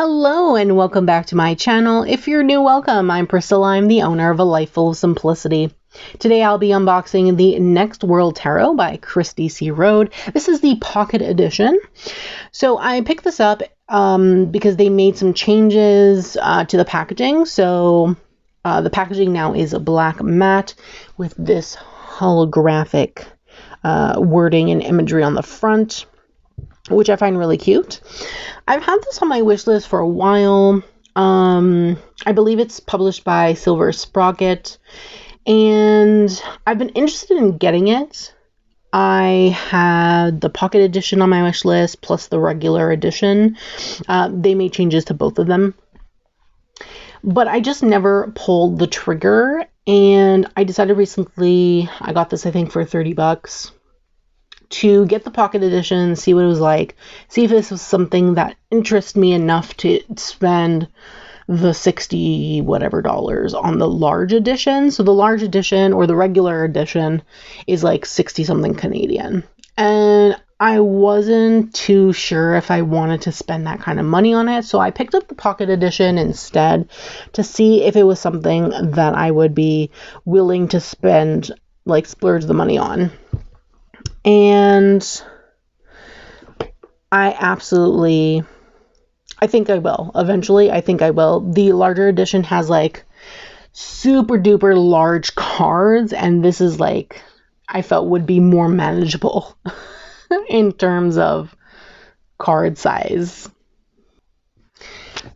Hello and welcome back to my channel. If you're new, welcome. I'm Priscilla. I'm the owner of A Life Full of Simplicity. Today I'll be unboxing the Next World Tarot by Cristy C. This is the pocket edition. So I picked this up because they made some changes to the packaging. So the packaging now is a black matte with this holographic wording and imagery on the front, which I find really cute. I've had this on my wish list for a while. I believe it's published by Silver Sprocket, and I've been interested in getting it. I had the pocket edition on my wish list plus the regular edition. They made changes to both of them, but I just never pulled the trigger, and I decided recently, I got this I think for 30 bucks. To get the pocket edition, see what it was like, see if this was something that interests me enough to spend the 60 whatever dollars on the large edition. So the large edition or the regular edition is like 60 something Canadian. And I wasn't too sure if I wanted to spend that kind of money on it. So I picked up the pocket edition instead to see if it was something that I would be willing to spend, like splurge the money on. And I think I will. Eventually, I think I will. The larger edition has like super duper large cards, and this is like, I felt would be more manageable in terms of card size.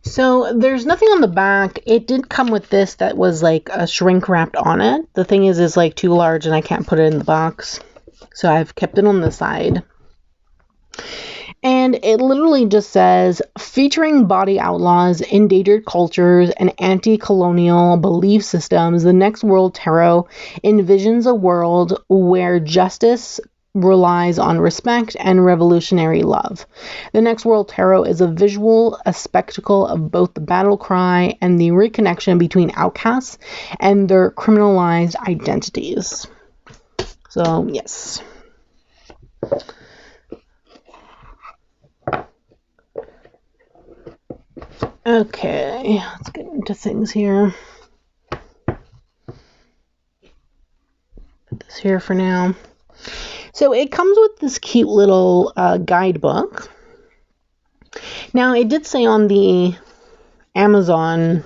So there's nothing on the back. It did come with this that was like a shrink wrapped on it. The thing is like too large and I can't put it in the box. So I've kept it on the side. And it literally just says, featuring body outlaws, endangered cultures, and anti-colonial belief systems, the Next World Tarot envisions a world where justice relies on respect and revolutionary love. The Next World Tarot is a spectacle of both the battle cry and the reconnection between outcasts and their criminalized identities. So, yes. Okay, let's get into things here. Put this here for now. So it comes with this cute little guidebook. Now, it did say on the Amazon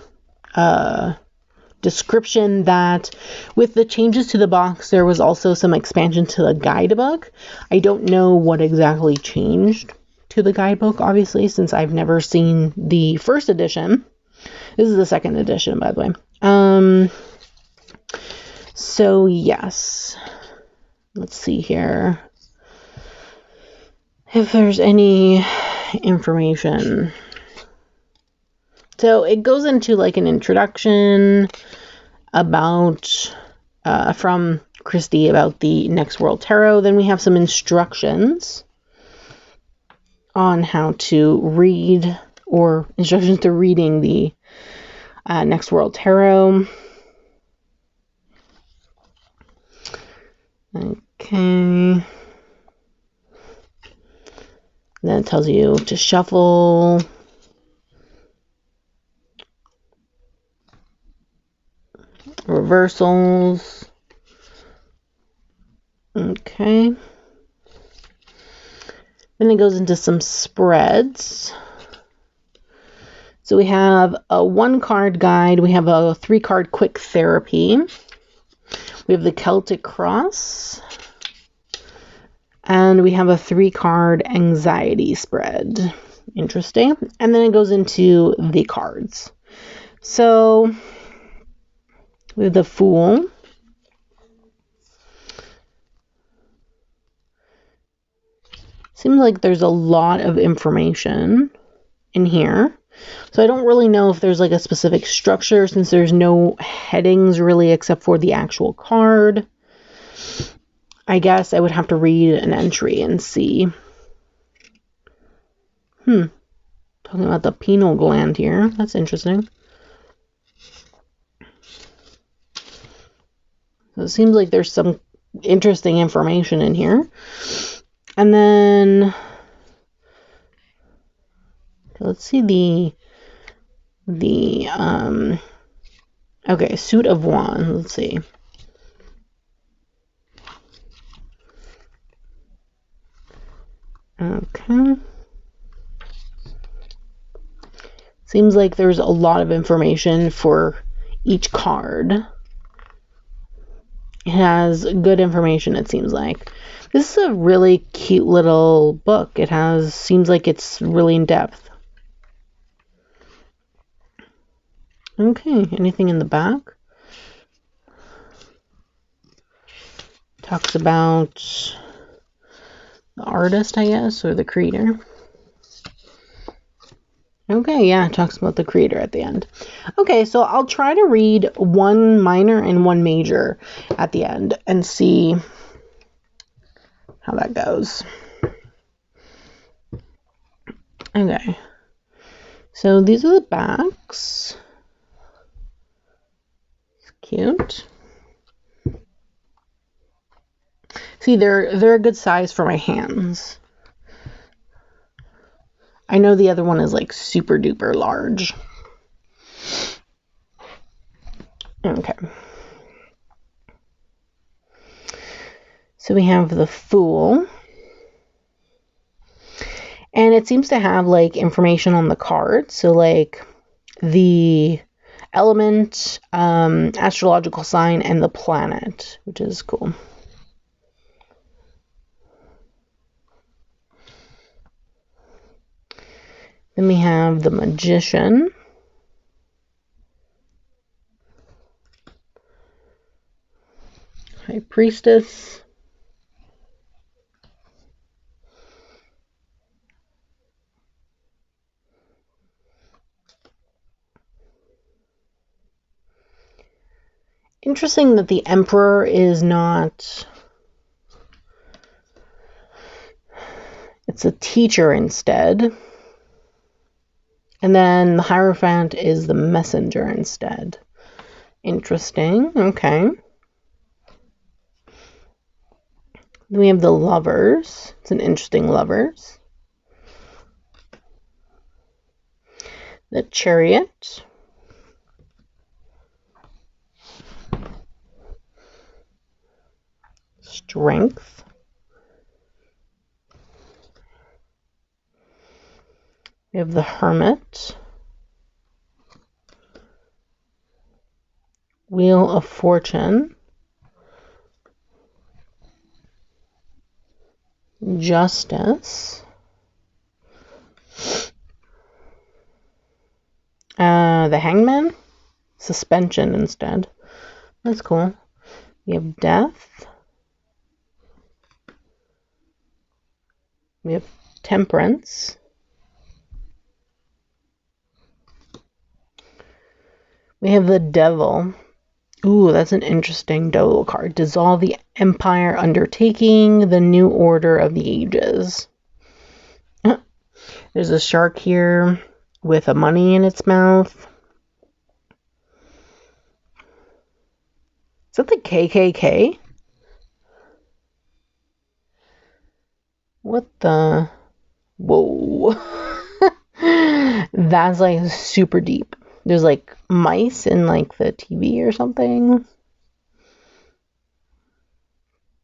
description that with the changes to the box, there was also some expansion to the guidebook. I don't know what exactly changed to the guidebook, obviously, since I've never seen the first edition. This is the second edition, by the way. So yes, let's see here if there's any information. So it goes into like an introduction about from Cristy about the Next World Tarot. Then we have some instructions on how to read, or instructions to reading the Next World Tarot. Okay. Then it tells you to shuffle. Reversals. Okay. Then it goes into some spreads. So we have a 1-card guide. We have a 3-card quick therapy. We have the Celtic Cross. And we have a 3-card anxiety spread. Interesting. And then it goes into the cards. So we have the Fool. Seems like there's a lot of information in here. So I don't really know if there's like a specific structure, since there's no headings really except for the actual card. I guess I would have to read an entry and see. Talking about the pineal gland here. That's interesting. So it seems like there's some interesting information in here. And then let's see the the, okay, suit of wands. Let's see. Okay. Seems like there's a lot of information for each card. It has good information, it seems like. This is a really cute little book. It seems like it's really in depth. Okay, anything in the back? Talks about the artist, I guess, or the creator. Okay, yeah, it talks about the creator at the end. Okay, so I'll try to read one minor and one major at the end and see how that goes. Okay, so these are the backs. It's cute. See, they're a good size for my hands. I know the other one is like super duper large. Okay. So we have the Fool. And it seems to have like information on the card. So like the element, astrological sign, and the planet, which is cool. Then we have the Magician. High Priestess. Interesting that the Emperor is not... It's a teacher instead. And then the Hierophant is the messenger instead. Interesting. Okay. Then we have the Lovers. It's an interesting Lovers. The Chariot. Strength. We have the Hermit. Wheel of Fortune. Justice. The Hangman. Suspension instead. That's cool. We have Death. We have Temperance. We have the Devil. Ooh, that's an interesting Devil card. Dissolve the Empire Undertaking, the New Order of the Ages. There's a shark here with a money in its mouth. Is that the KKK? What the? Whoa. That's like super deep. There's like mice in like the TV or something.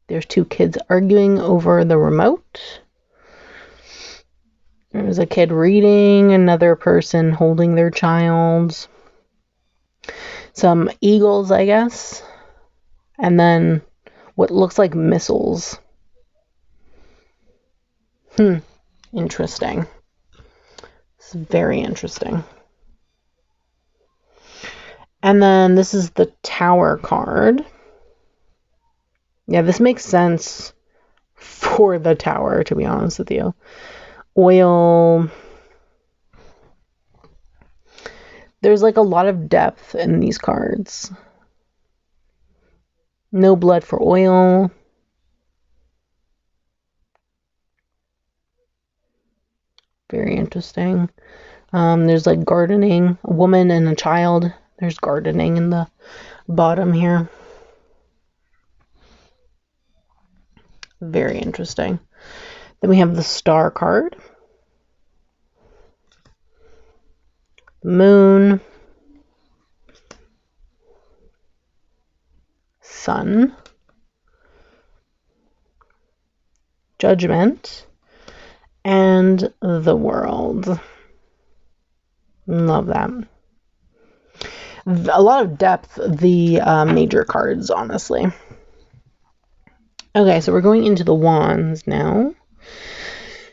There's two kids arguing over the remote. There's a kid reading, another person holding their child. Some eagles, I guess. And then what looks like missiles. Interesting. It's very interesting. And then this is the Tower card. Yeah, this makes sense for the Tower, to be honest with you. Oil. There's like a lot of depth in these cards. No blood for oil. Very interesting. There's like gardening. A woman and a child. There's gardening in the bottom here. Very interesting. Then we have the Star card. Moon, Sun, Judgment, and the World. Love that. A lot of depth, the major cards, honestly. Okay, so we're going into the wands now.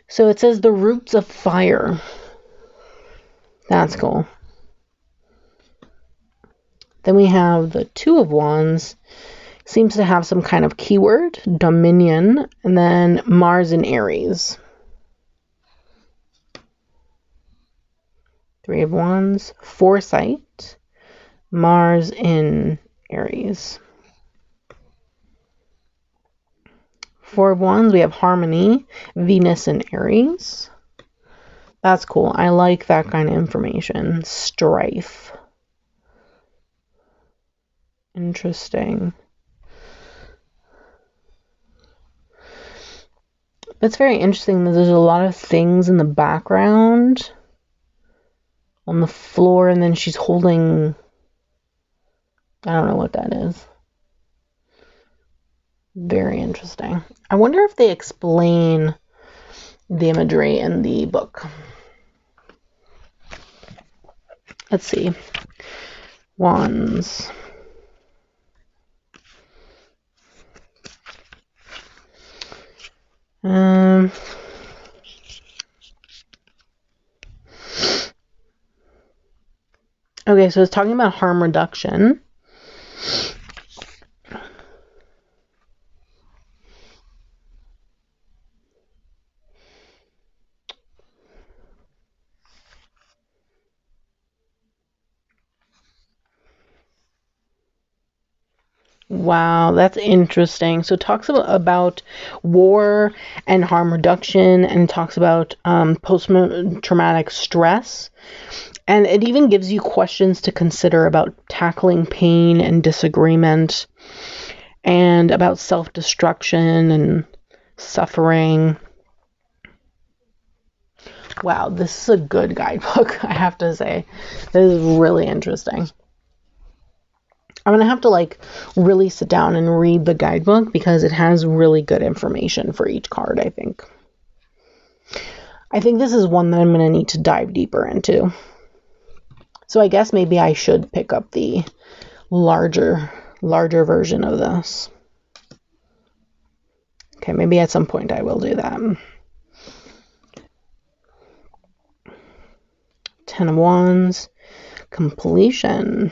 So it says the roots of fire. That's cool. Then we have the Two of Wands. Seems to have some kind of keyword, Dominion, and then Mars in Aries. Three of Wands, Foresight, Mars in Aries. Four of Wands, we have Harmony, Venus in Aries. That's cool. I like that kind of information. Strife. Interesting. It's very interesting that there's a lot of things in the background on the floor, and then she's holding, I don't know what that is. Very interesting. I wonder if they explain the imagery in the book. Let's see. Wands. Okay, so it's talking about harm reduction. Wow, that's interesting. So it talks about war and harm reduction, and it talks about post-traumatic stress. And it even gives you questions to consider about tackling pain and disagreement, and about self-destruction and suffering. Wow, this is a good guidebook, I have to say. This is really interesting. I'm going to have to really sit down and read the guidebook because it has really good information for each card, I think. I think this is one that I'm going to need to dive deeper into. So I guess maybe I should pick up the larger version of this. Okay, maybe at some point I will do that. 10 of Wands, completion.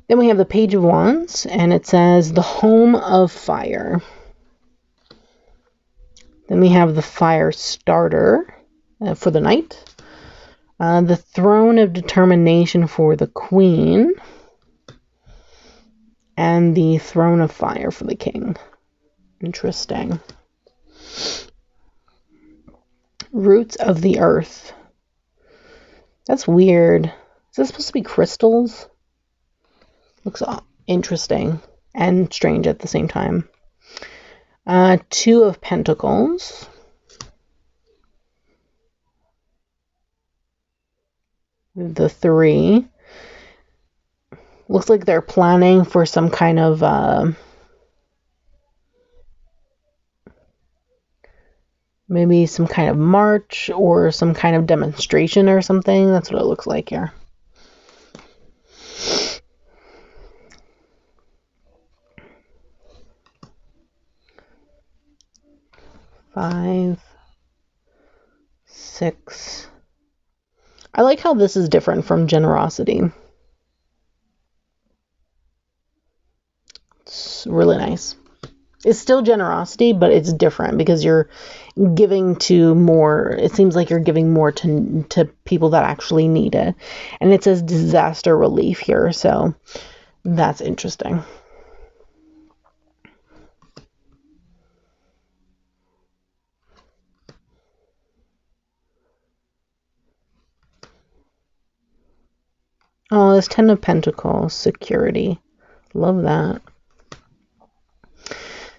Then we have the Page of Wands, and it says the home of fire. Then we have the fire starter for the knight. The throne of determination for the queen. And the throne of fire for the king. Interesting. Roots of the earth. That's weird. Is this supposed to be crystals? Looks interesting and strange at the same time. Two of Pentacles. The three. Looks like they're planning for some kind of maybe some kind of march or some kind of demonstration or something. That's what it looks like here. Five, 6. I like how this is different from generosity. It's really nice. It's still generosity, but it's different because you're giving to more. It seems like you're giving more to people that actually need it. And it says disaster relief here, so that's interesting. Oh, there's 10 of Pentacles, security. Love that.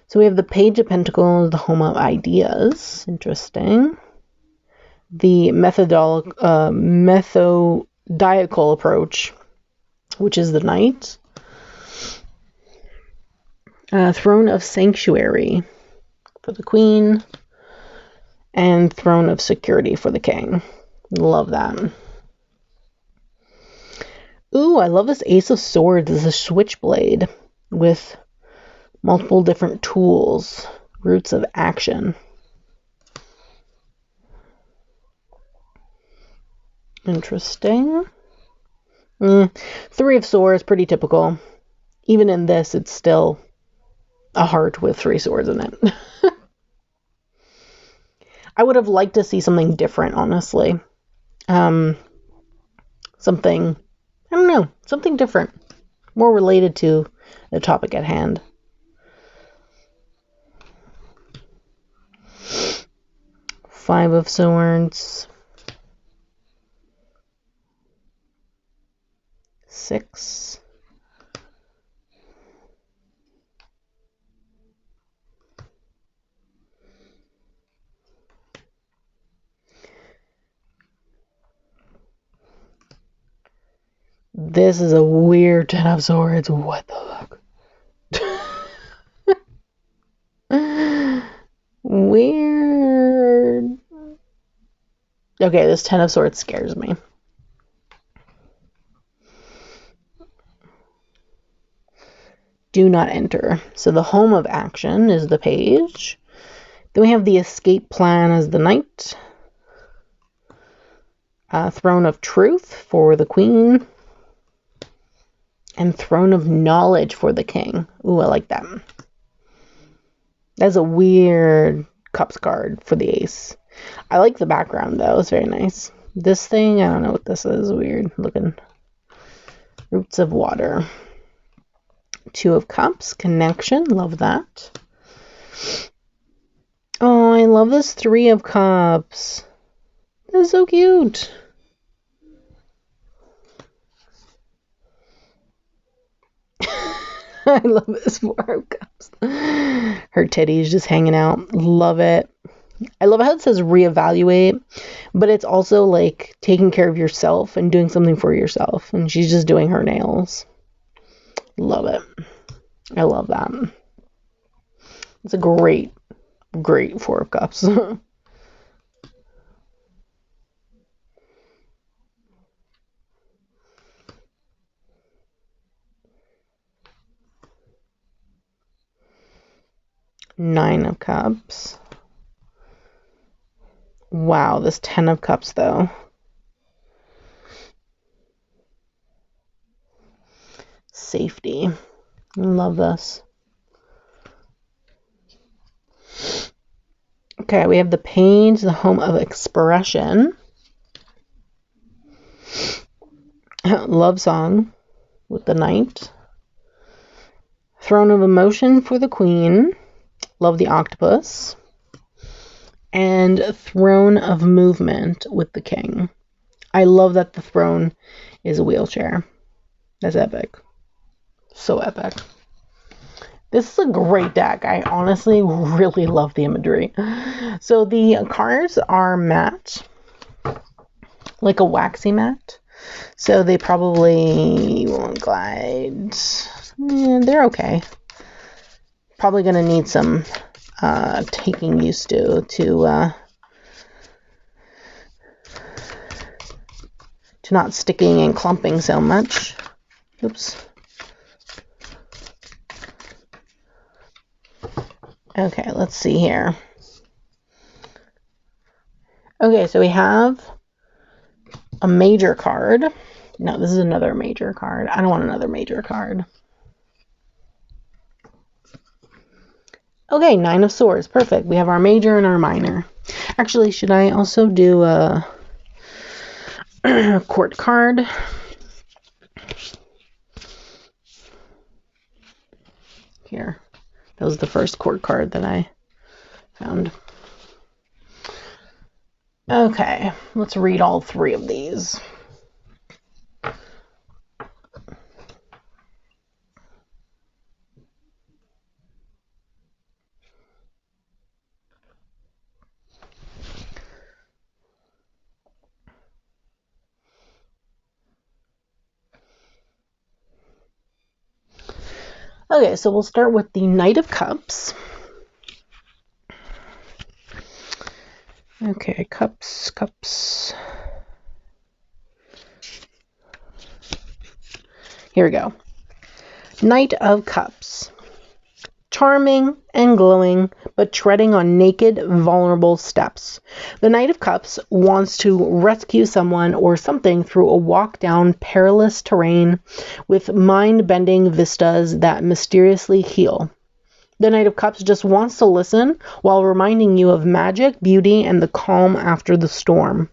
So we have the Page of Pentacles, the home of ideas. Interesting. the methodical approach, which is the Knight. Throne of Sanctuary for the Queen. And Throne of Security for the King. Love that. Ooh, I love this Ace of Swords. This is a switchblade with multiple different tools. Roots of action. Interesting. Three of Swords, pretty typical. Even in this, it's still a heart with 3 swords in it. I would have liked to see something different, honestly. Something, I don't know, something different. More related to the topic at hand. Five of Swords. 6. This is a weird 10 of Swords. What the fuck? Weird. Okay, this 10 of Swords scares me. Do not enter. So the home of action is the Page. Then we have the escape plan as the Knight. Throne of Truth for the Queen. And Throne of Knowledge for the King. Ooh, I like that. That's a weird Cups card for the Ace. I like the background, though. It's very nice. This thing, I don't know what this is. Weird looking. Roots of Water. 2 of Cups. Connection. Love that. Oh, I love this 3 of Cups. That's so cute. I love this 4 of Cups. Her titties just hanging out. Love it. I love how it says reevaluate, but it's also like taking care of yourself and doing something for yourself. And she's just doing her nails. Love it. I love that. It's a great 4 of Cups. 9 of Cups. Wow, this 10 of Cups, though. Safety. I love this. Okay, we have the Page, the home of expression. Love song with the Knight. Throne of emotion for the Queen. Love the octopus. And Throne of movement with the King. I love that the throne is a wheelchair. That's epic. So epic. This is a great deck. I honestly really love the imagery. So the cards are matte. Like a waxy matte. So they probably won't glide. Yeah, they're okay. Probably going to need some taking used to not sticking and clumping so much. Oops. Okay, let's see here. Okay, so we have a major card. No, this is another major card. I don't want another major card. Okay, 9 of Swords. Perfect. We have our major and our minor. Actually, should I also do a court card? Here. That was the first court card that I found. Okay, let's read all 3 of these. Okay, so we'll start with the Knight of Cups. Okay, cups. Here we go. Knight of Cups. Charming and glowing, but treading on naked, vulnerable steps. The Knight of Cups wants to rescue someone or something through a walk down perilous terrain with mind-bending vistas that mysteriously heal. The Knight of Cups just wants to listen while reminding you of magic, beauty, and the calm after the storm.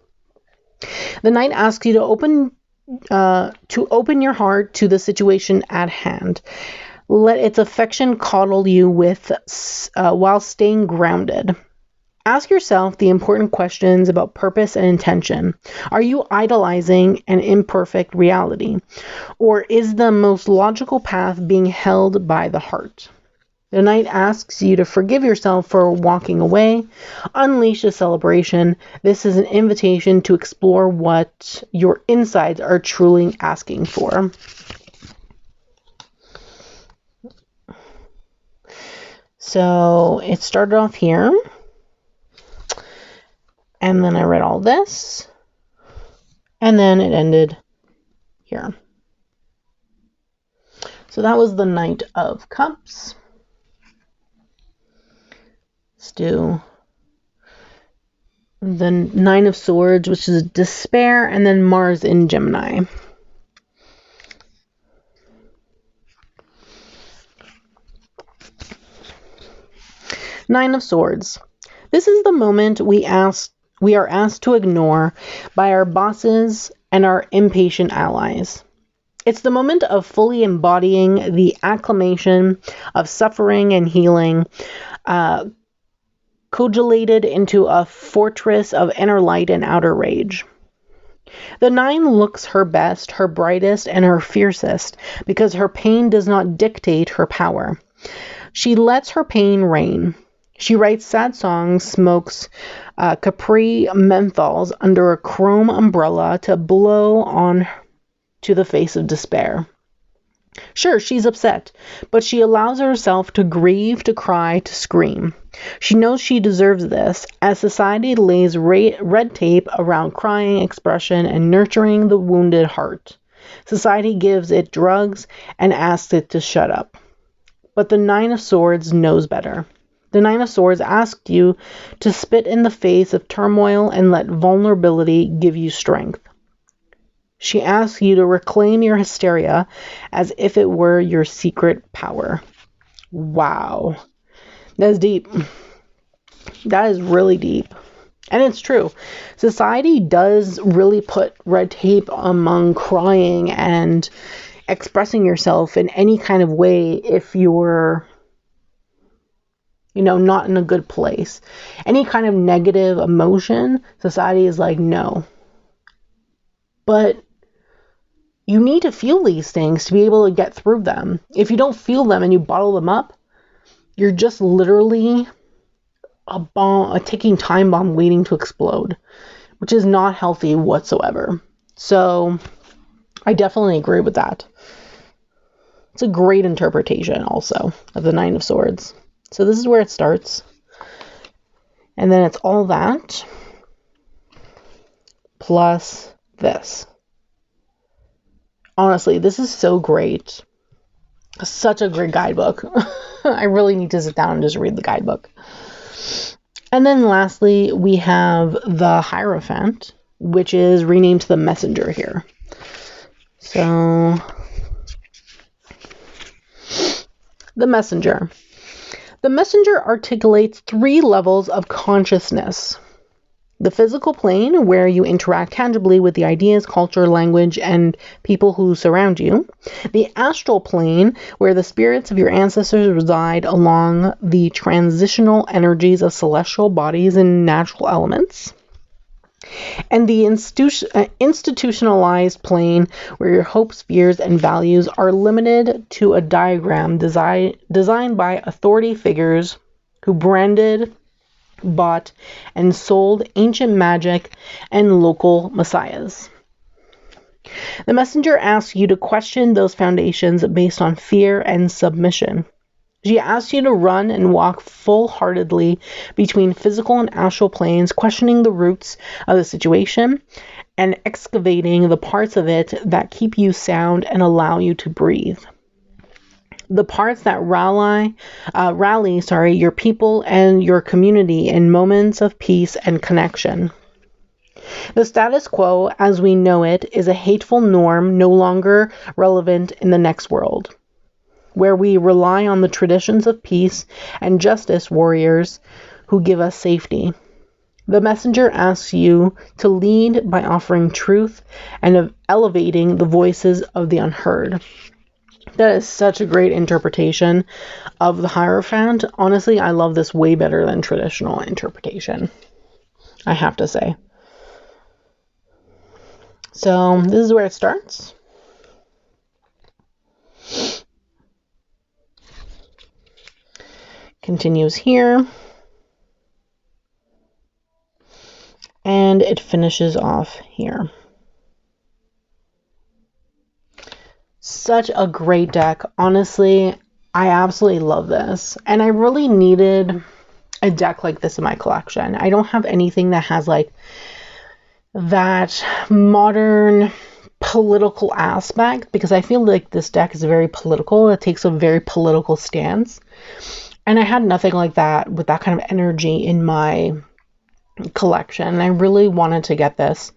The Knight asks you to open your heart to the situation at hand. Let its affection coddle you while staying grounded. Ask yourself the important questions about purpose and intention. Are you idolizing an imperfect reality? Or is the most logical path being held by the heart? The Knight asks you to forgive yourself for walking away. Unleash a celebration. This is an invitation to explore what your insides are truly asking for. So it started off here. And then I read all this. And then it ended here. So that was the Knight of Cups. Let's do the Nine of Swords, which is despair, and then Mars in Gemini. Nine of Swords. This is the moment we are asked to ignore by our bosses and our impatient allies. It's the moment of fully embodying the acclamation of suffering and healing, cogitated into a fortress of inner light and outer rage. The Nine looks her best, her brightest, and her fiercest because her pain does not dictate her power. She lets her pain reign. She writes sad songs, smokes Capri menthols under a chrome umbrella to blow on to the face of despair. Sure, she's upset, but she allows herself to grieve, to cry, to scream. She knows she deserves this, as society lays red tape around crying, expression, and nurturing the wounded heart. Society gives it drugs and asks it to shut up. But the Nine of Swords knows better. The Nine of Swords asks you to spit in the face of turmoil and let vulnerability give you strength. She asks you to reclaim your hysteria as if it were your secret power. Wow. That's deep. That is really deep. And it's true. Society does really put red tape among crying and expressing yourself in any kind of way if you're, not in a good place. Any kind of negative emotion, society is like, no. But you need to feel these things to be able to get through them. If you don't feel them and you bottle them up, you're just literally a ticking time bomb waiting to explode, which is not healthy whatsoever. So I definitely agree with that. It's a great interpretation also of the Nine of Swords. So this is where it starts. And then it's all that plus this. Honestly, this is so great. Such a great guidebook. I really need to sit down and just read the guidebook. And then lastly, we have the Hierophant, which is renamed to the Messenger here. So, the Messenger. The Messenger articulates 3 levels of consciousness. The physical plane, where you interact tangibly with the ideas, culture, language, and people who surround you. The astral plane, where the spirits of your ancestors reside along the transitional energies of celestial bodies and natural elements. And the institutionalized plane, where your hopes, fears, and values are limited to a diagram designed by authority figures who branded, bought, and sold ancient magic and local messiahs. The messenger asks you to question those foundations based on fear and submission. She asks you to run and walk full-heartedly between physical and astral planes, questioning the roots of the situation and excavating the parts of it that keep you sound and allow you to breathe. The parts that rally your people and your community in moments of peace and connection. The status quo, as we know it, is a hateful norm no longer relevant in the next world, where we rely on the traditions of peace and justice warriors who give us safety. The messenger asks you to lead by offering truth and of elevating the voices of the unheard. That is such a great interpretation of the Hierophant. Honestly, I love this way better than traditional interpretation, I have to say. So this is where it starts. Continues here. And it finishes off here. Such a great deck. Honestly, I absolutely love this. And I really needed a deck like this in my collection. I don't have anything that has like that modern political aspect, because I feel like this deck is very political. It takes a very political stance. And I had nothing like that with that kind of energy in my collection. I really wanted to get this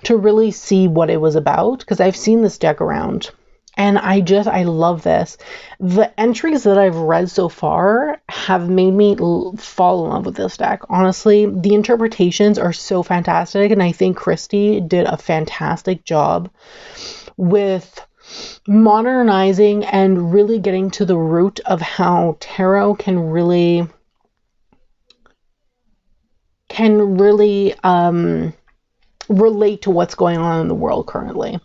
to really see what it was about, because I've seen this deck around and I love this. The entries that I've read so far have made me fall in love with this deck. Honestly, the interpretations are so fantastic, and I think Cristy did a fantastic job with modernizing and really getting to the root of how tarot can really relate to what's going on in the world currently.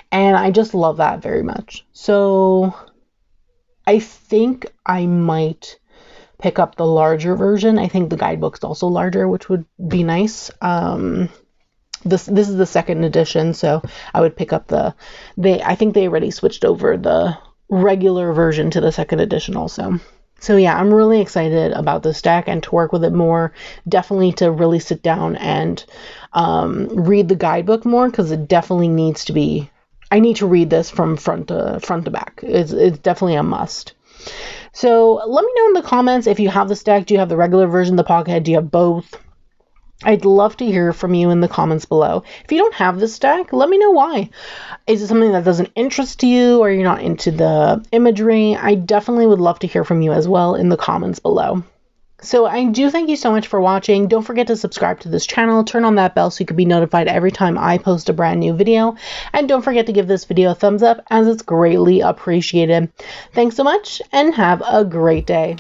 And I just love that very much. So I think I might pick up the larger version. I think the guidebook's also larger, which would be nice. This is the second edition, so I would pick up I think they already switched over the regular version to the second edition also. So yeah, I'm really excited about this deck and to work with it more. Definitely to really sit down and read the guidebook more, because it definitely needs to be. I need to read this from front to back. It's definitely a must. So let me know in the comments if you have this deck. Do you have the regular version, the pocket? Do you have both? I'd love to hear from you in the comments below. If you don't have this deck, let me know why. Is it something that doesn't interest you, or you're not into the imagery? I definitely would love to hear from you as well in the comments below. So I do thank you so much for watching. Don't forget to subscribe to this channel. Turn on that bell so you can be notified every time I post a brand new video. And don't forget to give this video a thumbs up, as it's greatly appreciated. Thanks so much and have a great day.